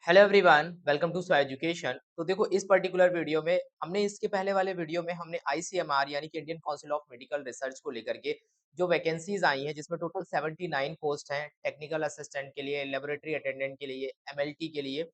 Hello everyone, welcome to स्वा education. तो देखो, इस पर्टिकुलर वीडियो में हमने इसके पहले वाले वीडियो में हमने आईसीएमआर यानी कि Indian council of medical research को लेकर के जो वैकेंसीज आई हैं, जिसमें टोटल 79 पोस्ट हैं टेक्निकल असिस्टेंट के लिए, लेबोरेटरी अटेंडेंट के लिए, एमएलटी के लिए।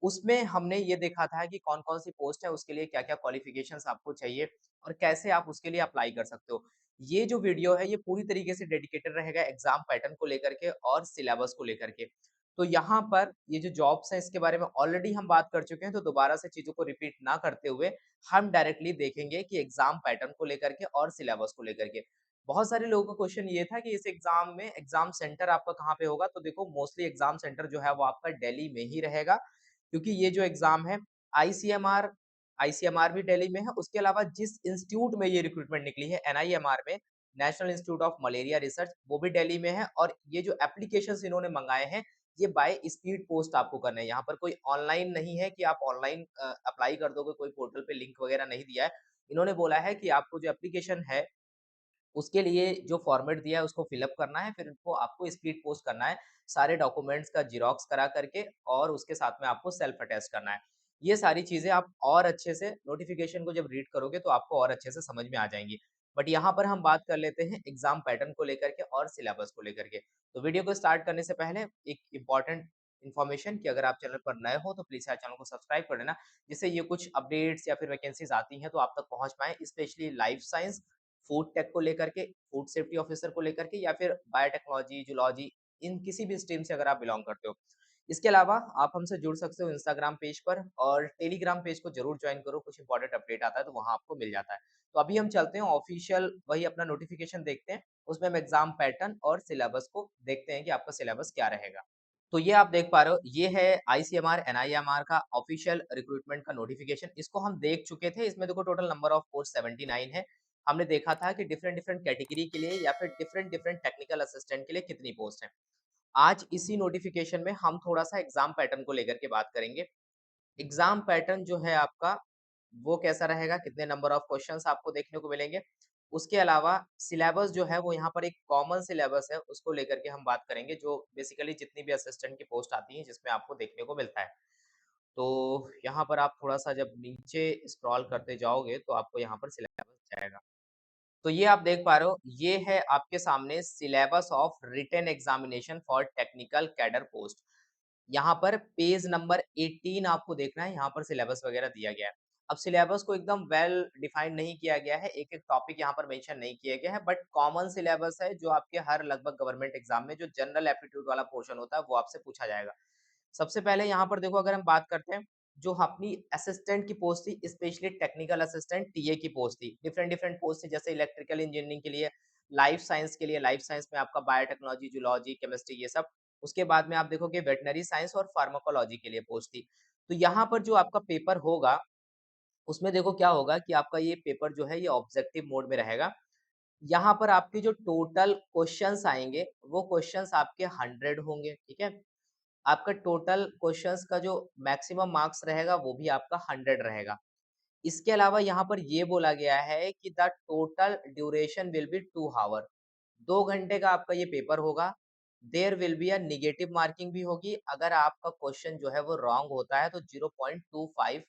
उसमें हमने ये देखा था कि कौन-कौन सी पोस्ट है, उसके लिए क्या-क्या क्वालिफिकेशंस आपको चाहिए और कैसे आप उसके लिए अप्लाई कर सकते हो। ये जो वीडियो है, ये पूरी तरीके से डेडिकेटेड रहेगा एग्जाम पैटर्न को लेकर के और सिलेबस को लेकर के। तो यहाँ पर ये जो जॉब्स हैं, इसके बारे में ऑलरेडी हम बात कर चुके हैं, तो दोबारा से चीज़ों को रिपीट ना करते हुए हम डायरेक्टली देखेंगे कि एग्ज़ाम पैटर्न को लेकर के और सिलेबस को लेकर के। बहुत सारे लोगों का क्वेश्चन ये था कि इस एग्ज़ाम में एग्ज़ाम सेंटर आपका कहाँ पे होगा? तो देखो, मोस्टली एग्ज़ाम सेंटर जो है वो आपका दिल्ली में ही रहेगा, क्योंकि ये जो एग्ज़ाम है आईसीएमआर आईसीएमआर भी दिल्ली में है, उसके अलावा जिस इंस्टीट्यूट में ये रिक्रूटमेंट निकली है एनआईएमआर में, national institute of malaria research, वो भी दिल्ली में है। और ये जो एप्लीकेशंस इन्होंने मंगाए हैं, ये बाय स्पीड पोस्ट आपको करना है। यहाँ पर कोई ऑनलाइन नहीं है कि आप ऑनलाइन अप्लाई कर दोगे, कोई पोर्टल पे लिंक वगैरह नहीं दिया है। इन्होंने बोला है कि आपको जो एप्लीकेशन है, उसके लिए जो फॉर्मेट दिया है उसको फिलअप करना है, फिर उनको आपको स्पीड पोस्ट करना है, सारे डॉक्यूमेंट्स का ज़ेरॉक्स करा करके, और उसके साथ में आपको सेल्फ अटेस्ट करना है। ये सारी चीज़ें आप और अच्छे से नोटिफ़िकेशन को जब रीड करोगे तो आपको और अच्छे से समझ में आ जाएँगी। बट यहाँ पर हम बात कर लेते हैं एग्ज़ाम पैटर्न को लेकर के और सिलेबस को लेकर के। तो वीडियो को स्टार्ट करने से पहले एक इम्पोर्टेंट इन्फॉर्मेशन कि अगर आप चैनल पर नए हो तो प्लीज़ यार चैनल को सब्सक्राइब कर लेना, जिससे ये कुछ अपडेट्स या फिर वैकेंसीज़ आती हैं तो आप तक पहुँच पाएँ, specially life science, food tech को लेकर के, फूड सेफ्टी ऑफिसर को लेकर के, या फिर बायोटेक्नोलॉजी, जूलॉजी, इन किसी भी स्ट्रीम से अगर आप बिलॉन्ग करते हो। इसके अलावा आप हमसे जुड़ सकते हो इंस्टाग्राम पेज पर, और टेलीग्राम पेज को जरूर ज्वाइन करो, कुछ इंपॉर्टेंट अपडेट आता है तो वहां आपको मिल जाता है। तो अभी हम चलते हैं ऑफिशियल वही अपना नोटिफिकेशन देखते हैं, उसमें हम एग्जाम पैटर्न और सिलेबस को देखते हैं कि आपका सिलेबस क्या रहेगा। तो ये आप देख पा रहे हो, ये है आईसीएमआर एनआईएमआर का ऑफिशियल रिक्रूटमेंट का नोटिफिकेशन। इसको हम देख चुके थे, इसमें देखो टोटल नंबर ऑफ पोस्ट 79 है। हमने देखा था कि डिफरेंट डिफरेंट कैटेगरी के लिए या फिर डिफरेंट डिफरेंट टेक्निकल असिस्टेंट के लिए कितनी पोस्ट है। आज इसी नोटिफिकेशन में हम थोड़ा सा एग्जाम पैटर्न को लेकर के बात करेंगे। एग्जाम पैटर्न जो है आपका, वो कैसा रहेगा, कितने नंबर ऑफ क्वेश्चंस आपको देखने को मिलेंगे। उसके अलावा सिलेबस जो है वो यहाँ पर एक कॉमन सिलेबस है, उसको लेकर के हम बात करेंगे, जो बेसिकली जितनी भी असिस्टेंट की पोस्ट आती है जिसमें आपको देखने को मिलता है। तो यहाँ पर आप थोड़ा सा जब नीचे स्क्रॉल करते जाओगे तो आपको यहाँ पर सिलेबस जाएगा। तो ये आप देख पा रहे हो, ये है आपके सामने syllabus of written examination for technical cadre post. यहाँ पर पेज नंबर 18 आपको देखना है, यहाँ पर सिलेबस वगैरह दिया गया है। अब सिलेबस को एकदम वेल डिफाइंड नहीं किया गया है, एक-एक टॉपिक यहाँ पर मेंशन नहीं किया गया है, बट कॉमन सिलेबस है जो आपके हर लगभग गवर्नमेंट एग्जाम में जो जनरल एप्टीट्यूड वाला पोर्शन होता है वो आपसे पूछा जाएगा। सबसे पहले यहाँ पर देखो, अगर हम बात करते हैं, जो अपनी असिस्टेंट की पोस्ट थी, स्पेशली टेक्निकल असिस्टेंट टीए की पोस्ट थी, डिफरेंट डिफरेंट पोस्ट थी, जैसे इलेक्ट्रिकल इंजीनियरिंग के लिए, लाइफ साइंस के लिए, लाइफ साइंस में आपका बायोटेक्नोलॉजी, जूलॉजी, केमिस्ट्री, ये सब। उसके बाद में आप देखोगे वेटनरी साइंस और फार्माकोलॉजी के लिए पोस्ट थी। तो यहाँ पर जो आपका पेपर होगा, उसमें देखो क्या होगा कि आपका ये पेपर जो है ये ऑब्जेक्टिव मोड में रहेगा। यहाँ पर आपके जो टोटल क्वेश्चंस आएंगे, वो क्वेश्चंस आपके 100 होंगे, ठीक है। आपका टोटल क्वेश्चंस का जो मैक्सिमम मार्क्स रहेगा वो भी आपका 100 रहेगा। इसके अलावा यहाँ पर ये बोला गया है कि the total duration will be 2 hour. 2 घंटे का आपका ये पेपर होगा। There will be a negative marking भी होगी। अगर आपका क्वेश्चन जो है वो रॉन्ग होता है तो 0.25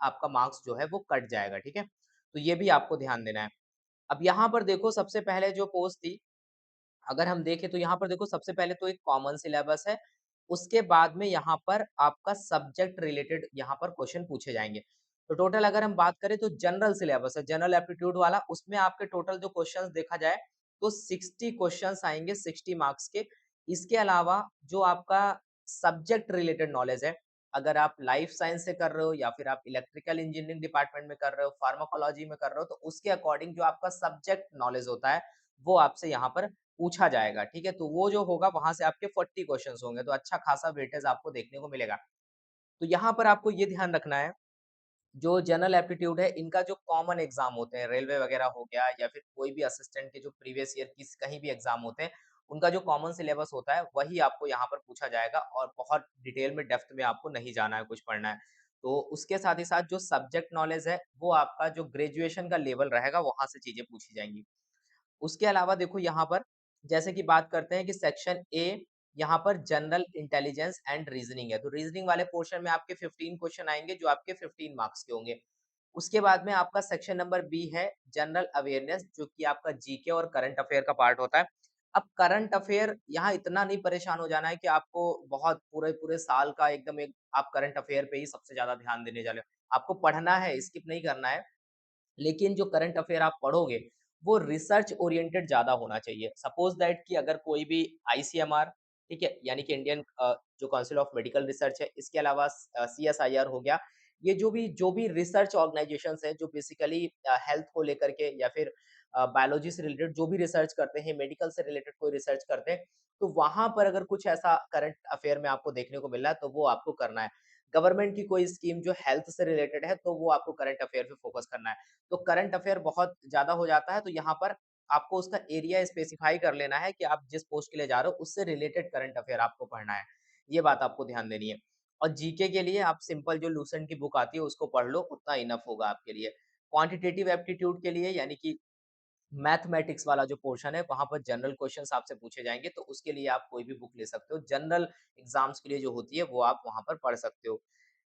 आपका मार्क्स जो है वो कट जाएगा, ठीक है। तो ये भी आपको ध्यान देना है। अब यहाँ पर देखो, सबसे पहले जो पोस्ट थी, अगर हम देखें तो यहाँ पर देखो, सबसे पहले तो एक कॉमन सिलेबस है। उसके बाद में यहाँ पर आपका सब्जेक्ट रिलेटेड यहाँ पर क्वेश्चन पूछे जाएँगे। तो टोटल अगर हम बात करें तो जनरल सिलेबस है, जनरल एप्टीट्यूड वाला, उसमें आपके टोटल जो क्वेश्चंस देखा जाए तो 60 क्वेश्चंस आएँगे 60 मार्क्स के। इसके अलावा जो आपका सब्जेक्ट रिलेटेड नॉलेज है, अगर आप लाइफ साइंस से कर रहे हो या फिर आप इलेक्ट्रिकल इंजीनियरिंग डिपार्टमेंट में कर रहे हो, फार्माकोलॉजी में कर रहे हो, तो उसके अकॉर्डिंग जो आपका सब्जेक्ट नॉलेज होता है, वो आपसे यहाँ पर पूछा जाएगा, ठीक है? तो वो जो होगा वहाँ से आपके 40 क्वेश्चंस होंगे, तो अच्छा खासा वेटेज आपको देखने को मिलेगा। तो यहाँ पर आपको ये ध्यान रखना है, जो जनरल एप्टीट्यूड है, इनका जो कॉमन एग्जाम होते हैं, रेलवे वगैरह हो गया या फिर कोई भी असिस्टेंट के जो प्रीवियस ईयर की कहीं भी एग्जाम होते हैं, उनका जो कॉमन सिलेबस होता है, वही आपको यहाँ पर पूछा जाएगा, और बहुत डिटेल में डेप्थ में आपको नहीं जाना है, कुछ पढ़ना है। तो उसके साथ ही साथ जो सब्जेक्ट नॉलेज है, वो आपका जो ग्रेजुएशन का लेवल रहेगा, वहाँ से चीजें पूछी जाएंगी। उसके अलावा देखो यहाँ पर, जैसे कि बात करते हैं कि सेक्शन ए यहाँ पर जनरल इंटेलिजेंस एंड रीजनिंग है। तो रीजनिंग वाले पोर्शन में आपके 15 क्वेश्चन आएँगे जो आपके 15 मार्क्स के होंगे। उसके बाद में आपका सेक्शन नंबर बी है जनरल अवेयरनेस, जो कि आपका जीके और करंट अफेयर का पार्ट होता है। अब करंट अफेयर यहाँ इतना नहीं परेशान हो जाना है कि आपको बहुत पूरे-पूरे साल का एकदम एक आप करंट अफेयर पे ही सबसे ज़्यादा ध्यान देने जा रहे हो। आपको पढ़ना है, स्किप नहीं करना है। लेकिन जो करंट अफेयर आप पढ़ोगे, वो रिसर्च ओरिएंटेड ज़्यादा होना चाहिए। सपोज़ दैट कि अगर कोई भी आईसीएमआर, ठीक है? यानी कि इंडियन जो काउंसिल ऑफ मेडिकल रिसर्च है, इसके अलावा सीएसआईआर हो गया, ये जो भी रिसर्च ऑर्गनाइज़ेशंस हैं, जो बेसिकली हेल्थ को लेकर के या फिर बायोलॉजी से रिलेटेड जो भी रिसर्च करते हैं, मेडिकल से रिलेटेड कोई रिसर्च करते हैं, तो वहाँ पर अगर कुछ ऐसा करंट अफेयर में आपको देखने को मिल रहा है, तो वो आपको करना है। गवर्नमेंट की कोई स्कीम जो हेल्थ से रिलेटेड है, तो वो आपको करंट अफेयर पे फोकस करना है। तो करंट अफेयर बहुत ज़्यादा हो जाता है, तो यहाँ पर आपको उसका एरिया स्पेसिफाई कर लेना है कि आप जिस पोस्ट के लिए जा रहे हो, उससे रिलेटेड करंट अफेयर आपको पढ़ना है। ये बात आपको ध्यान देनी है। और जीके के लिए आप सिंपल जो लूसेंट की बुक आती है, उसको पढ़ लो, उतना इनफ होगा आपके लिए। क्वांटिटेटिव एप्टीट्यूड के लिए यानी कि मैथमेटिक्स वाला जो पोर्शन है, वहाँ पर जनरल क्वेश्चन्स आपसे पूछे जाएँगे, तो उसके लिए आप कोई भी बुक ले सकते हो। जनरल एग्ज़ाम्स के लिए जो होती है, वो आप वहाँ पर पढ़ सकते हो।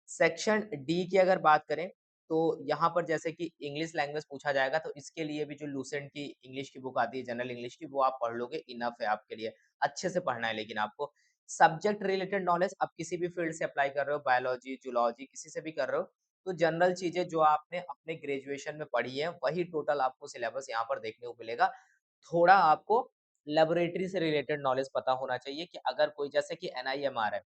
सेक्शन डी की अगर बात करें, तो यहाँ पर जैसे कि इंग्लिश लैंग्वेज पूछा जाएगा, तो इसके लिए भी जो लूसेंट की इंग्लिश की बुक आती है, जनरल इंग्लिश की, वो आप पढ़ लोगे, इनफ है आपके लिए। अच्छे से पढ़ना है लेकिन आपको। सब्जेक्ट रिलेटेड नॉलेज आप किसी भी फील्ड से अप्लाई कर रहे हो, बायोलॉजी, जूलॉजी किसी से भी कर रहे हो, तो जनरल चीज़ें जो आपने अपने ग्रेजुएशन में पढ़ी हैं, वही टोटल आपको सिलेबस यहाँ पर देखने को मिलेगा। थोड़ा आपको लैबोरेटरी से रिलेटेड नॉलेज पता होना चाहिए कि अगर कोई जैसे कि एनआईएमआर है,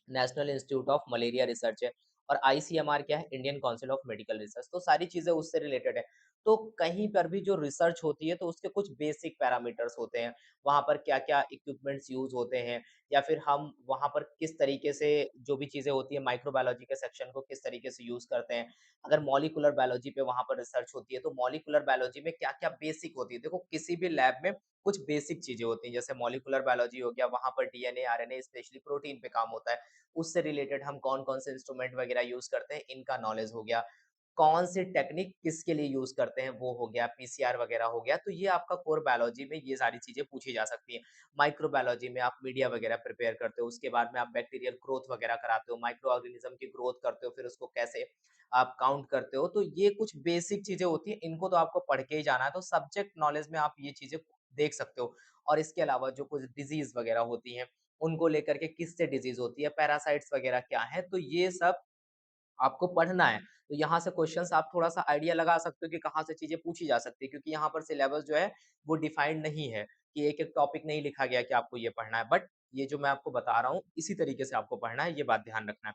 national institute of malaria research है, और आईसीएमआर क्या है, Indian council of medical research, तो सारी चीजें उससे रिलेटेड है। तो कहीं पर भी जो रिसर्च होती है, तो उसके कुछ बेसिक पैरामीटर्स होते हैं, वहां पर क्या क्या इक्विपमेंट्स यूज होते हैं, या फिर हम वहां पर किस तरीके से जो भी चीजें होती है माइक्रोबायोलॉजी के सेक्शन को किस तरीके से यूज करते हैं। अगर मॉलिकुलर बायोलॉजी पे वहां पर रिसर्च होती है, तो मॉलिकुलर बायोलॉजी में क्या क्या बेसिक होती है। देखो किसी भी लैब में कुछ बेसिक चीजें होती हैं, जैसे मॉलिकुलर बायोलॉजी हो गया, वहां पर डीएनए आरएनए स्पेशली प्रोटीन पे काम होता है, उससे रिलेटेड हम कौन-कौन से इंस्ट्रूमेंट वगैरह यूज़ करते हैं, इनका नॉलेज हो गया। कौन सी टेक्निक किसके लिए यूज़ करते हैं, वो हो गया, पीसीआर वगैरह हो गया। तो ये आपका कोर बायोलॉजी में ये सारी चीज़ें पूछी जा सकती हैं। माइक्रोबायोलॉजी में आप मीडिया वगैरह प्रिपेयर करते हो, उसके बाद में आप बैक्टीरियल ग्रोथ वगैरह कराते हो, माइक्रो ऑर्गेनिज्म की ग्रोथ करते हो, फिर उसको कैसे आप काउंट करते हो। तो ये कुछ बेसिक चीज़ें होती हैं, इनको तो आपको पढ़ के ही जाना है। तो सब्जेक्ट नॉलेज में आप ये चीज़ें देख सकते हो। और इसके अलावा जो कुछ डिज़ीज़ वगैरह होती हैं, उनको लेकर के किससे डिजीज़ होती है, पैरासाइट्स वगैरह क्या हैं, तो ये सब आपको पढ़ना है। तो यहाँ से क्वेश्चन्स आप थोड़ा-सा आइडिया लगा सकते हो कि कहाँ से चीज़ें पूछी जा सकती है, क्योंकि यहाँ पर सिलेबस जो है वो डिफाइंड नहीं है कि एक-एक टॉपिक नहीं लिखा गया कि आपको ये पढ़ना है। बट ये जो मैं आपको बता रहा हूँ, इसी तरीके से आपको पढ़ना है, ये बात ध्यान रखना है।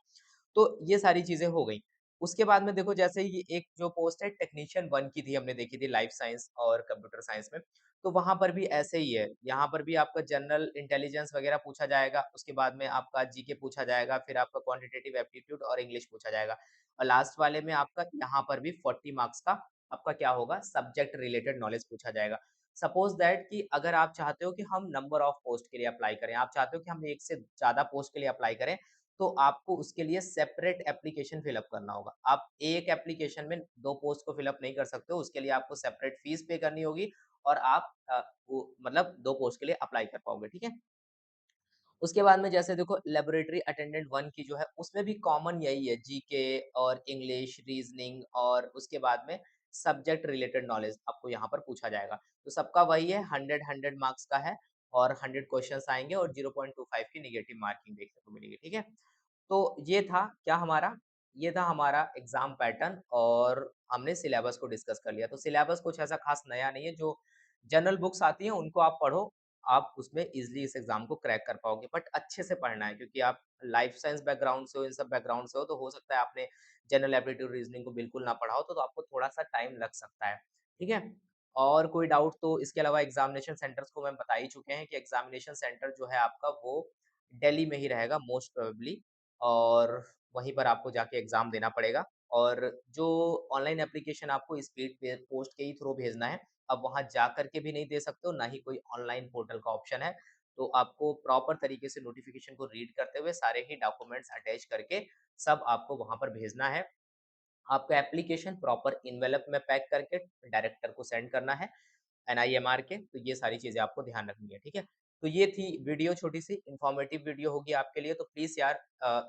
तो ये सारी चीज़ें हो गई। उसके बाद में देखो जैसे ये एक जो पोस्ट है टेक्नीशियन 1 की थी, हमने देखी थी लाइफ साइंस और कंप्यूटर साइंस में। तो वहाँ पर भी ऐसे ही है, यहाँ पर भी आपका जनरल इंटेलिजेंस वगैरह पूछा जाएगा, उसके बाद में आपका जीके पूछा जाएगा, फिर आपका क्वांटिटेटिव एप्टीट्यूड और इंग्लिश पूछा जाएगा। और लास्ट वाले में आपका यहाँ पर भी 40 मार्क्स का आपका क्या होगा, सब्जेक्ट रिलेटेड नॉलेज पूछा जाएगा। सपोज दैट कि अगर आप चाहते हो कि हम नंबर ऑफ पोस्ट के लिए अप्लाई करें, आप चाहते हो कि हम एक से ज़्यादा पोस्ट के लिए अप्लाई करें, तो आपको उसके लिए सेपरेट एप्लीकेशन फिल अप करना होगा। आप एक एप्लीकेशन में 2 पोस्ट को फिल अप नहीं कर सकते हो, उसके लिए आपको सेपरेट फीस पे करनी होगी और आप वो मतलब 2 पोस्ट के लिए अप्लाई कर पाओगे, ठीक है? उसके बाद में जैसे देखो लेबोरेटरी अटेंडेंट 1 की जो है उसमें भी कॉमन यही है, जीके और इंग्लिश, रीजनिंग और उसके बाद में सब्जेक्ट रिलेटेड नॉलेज आपको यहाँ पर पूछा जाएगा। तो सबका वही है, 100 मार्क्स का है और 100 क्वेश्चंस आएँगे और 0.25 की नेगेटिव मार्किंग देखने को मिलेगी, ठीक है? तो ये था क्या हमारा, ये था हमारा एग्ज़ाम पैटर्न और हमने सिलेबस को डिस्कस कर लिया। तो सिलेबस कुछ ऐसा ख़ास नया नहीं है, जो जनरल बुक्स आती हैं उनको आप पढ़ो, आप उसमें ईज़िली इस एग्ज़ाम को क्रैक कर पाओगे। बट अच्छे से पढ़ना है, क्योंकि आप लाइफ साइंस बैकग्राउंड से हो, इन सब बैकग्राउंड से हो, तो हो सकता है आपने जनरल एप्टीट्यूड रीज़निंग को बिल्कुल ना पढ़ा हो, तो आपको थोड़ा-सा टाइम लग सकता है। ठीक है? और कोई डाउट तो इसके अलावा एग्ज़ामिनेशन सेंटर्स को हम बता ही चुके हैं कि एग्ज़ामिनेशन सेंटर जो है आपका वो दिल्ली में ही रहेगा मोस्ट प्रोबेबली, और वहीं पर आपको जाके एग्ज़ाम देना पड़ेगा। और जो ऑनलाइन एप्लीकेशन आपको स्पीड पे पोस्ट के ही थ्रू भेजना है, अब वहाँ जा कर के भी नहीं दे सकते हो, ना ही कोई ऑनलाइन पोर्टल का ऑप्शन है। तो आपको प्रॉपर तरीके से नोटिफ़िकेशन को रीड करते हुए सारे ही डॉक्यूमेंट्स अटैच करके सब आपको वहाँ पर भेजना है। आपका एप्लीकेशन प्रॉपर एनवेलप में पैक करके डायरेक्टर को सेंड करना है, एनआईएमआर के, तो ये सारी चीज़ें आपको ध्यान रखनी है, ठीक है? तो ये थी वीडियो छोटी-सी इन्फॉर्मेटिव वीडियो होगी आपके लिए, तो प्लीज़ यार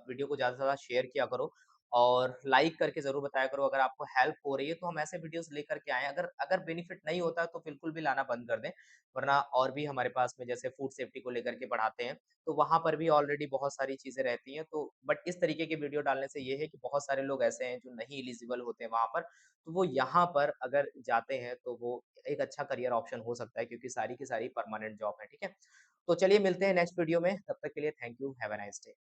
वीडियो को ज़्यादा से ज़्यादा शेयर किया करो और लाइक करके ज़रूर बताया करो अगर आपको हेल्प हो रही है, तो हम ऐसे वीडियोज़ लेकर के आएँ। अगर अगर बेनिफिट नहीं होता है, तो बिल्कुल भी लाना बंद कर दें, वरना और भी हमारे पास में जैसे फूड सेफ्टी को लेकर के पढ़ाते हैं, तो वहाँ पर भी ऑलरेडी बहुत सारी चीज़ें रहती हैं। तो बट इस तरीके के वीडियो डालने से ये है कि बहुत सारे लोग ऐसे हैं जो नहीं एलिजिबल होते हैं वहाँ पर, तो वो यहाँ पर अगर जाते हैं, तो वो एक अच्छा करियर ऑप्शन हो सकता है क्योंकि सारी की सारी परमानेंट जॉब है, ठीक है? तो चलिए मिलते हैं नेक्स्ट वीडियो में, तब तक के लिए thank you, have a nice day.